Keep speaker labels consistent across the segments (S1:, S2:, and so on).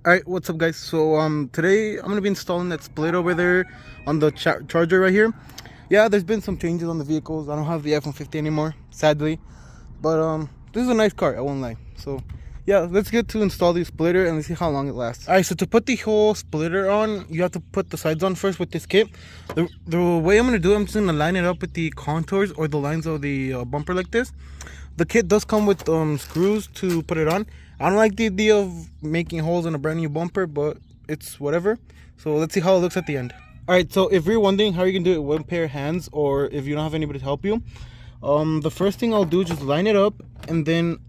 S1: Alright, what's up guys? So today I'm gonna be installing that split over there on the charger right here. Yeah, there's been some changes on the vehicles. I don't have the F-150 anymore, sadly. But this is a nice car, I won't lie. So yeah, let's get to install the splitter and let's see how long it lasts. Alright, so to put the whole splitter on, you have to put the sides on first with this kit. The way I'm gonna do it, I'm just gonna line it up with the contours or the lines of the bumper like this. The kit does come with screws to put it on. I don't like the idea of making holes in a brand new bumper, but it's whatever. So let's see how it looks at the end. Alright, so if you're wondering how you can do it with one pair of hands or if you don't have anybody to help you, the first thing I'll do is just line it up, and then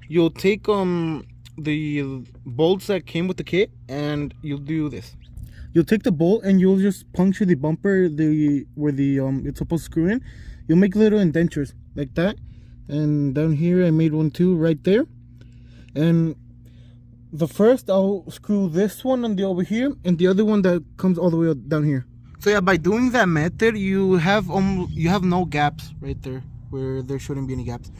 S1: you'll take the bolts that came with the kit and you'll do this. You'll take the bolt and you'll just puncture the bumper where it's supposed to screw in. You'll make little indentures like that. And down here I made one too right there. And the first I'll screw this one on the over here and the other one that comes all the way down here. So yeah, by doing that method you have no gaps right there where there shouldn't be any gaps.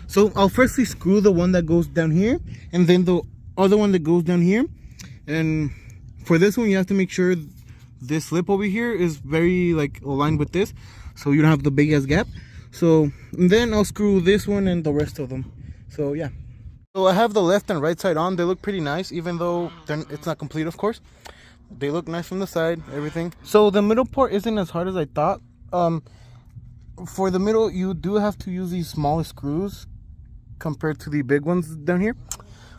S1: So I'll firstly screw the one that goes down here and then the other one that goes down here. And for this one you have to make sure this lip over here is very aligned with this, so you don't have the big ass gap. So then I'll screw this one and the rest of them. So yeah. So I have the left and right side on. They look pretty nice, even though it's not complete, of course. They look nice from the side, everything. So the middle part isn't as hard as I thought. For the middle, you do have to use these smaller screws compared to the big ones down here.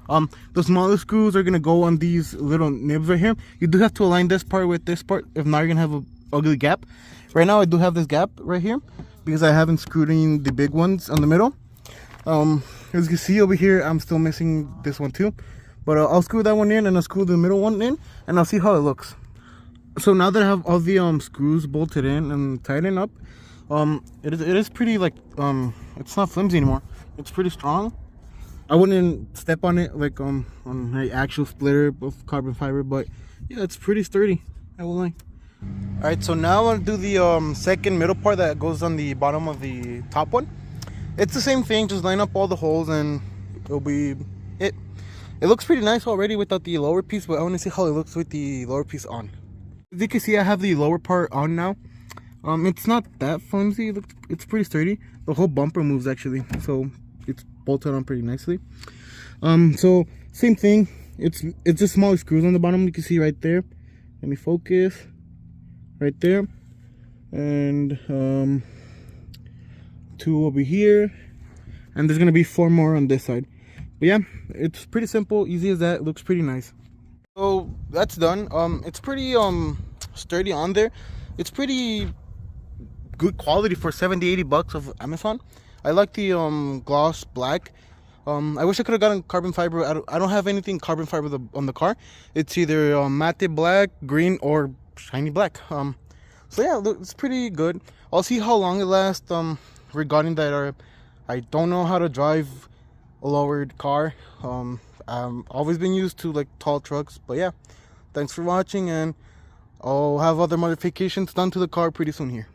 S1: The smaller screws are gonna go on these little nibs right here. You do have to align this part with this part. If not, you're gonna have an ugly gap. Right now, I do have this gap right here because I haven't screwed in the big ones on the middle. As you can see over here, I'm still missing this one too, but I'll screw that one in and I'll screw the middle one in and I'll see how it looks. So now that I have all the screws bolted in and tightened up, it is pretty it's not flimsy anymore. It's pretty strong. I wouldn't step on it like on an actual splitter of carbon fiber, but yeah, it's pretty sturdy, I will lie. Alright, so now I want to do the second middle part that goes on the bottom of the top one. It's the same thing, just line up all the holes and it'll be it. It looks pretty nice already without the lower piece, but I want to see how it looks with the lower piece on. As you can see, I have the lower part on now. It's not that flimsy, it's pretty sturdy. The whole bumper moves actually, so it's bolted on pretty nicely. So same thing, it's just smaller screws on the bottom. You can see right there. Let me focus. Right there, and 2 over here, and there's gonna be 4 more on this side. But yeah, it's pretty simple, easy as that. It looks pretty nice. So that's done. It's pretty sturdy on there. It's pretty good quality for 70-80 bucks of Amazon. I like the gloss black. I wish I could have gotten carbon fiber. I don't have anything carbon fiber on the car. It's either matte black, green, or shiny black. So yeah, it's pretty good. I'll see how long it lasts. Regarding that, I don't know how to drive a lowered car. I've always been used to tall trucks. But yeah, thanks for watching, and I'll have other modifications done to the car pretty soon here.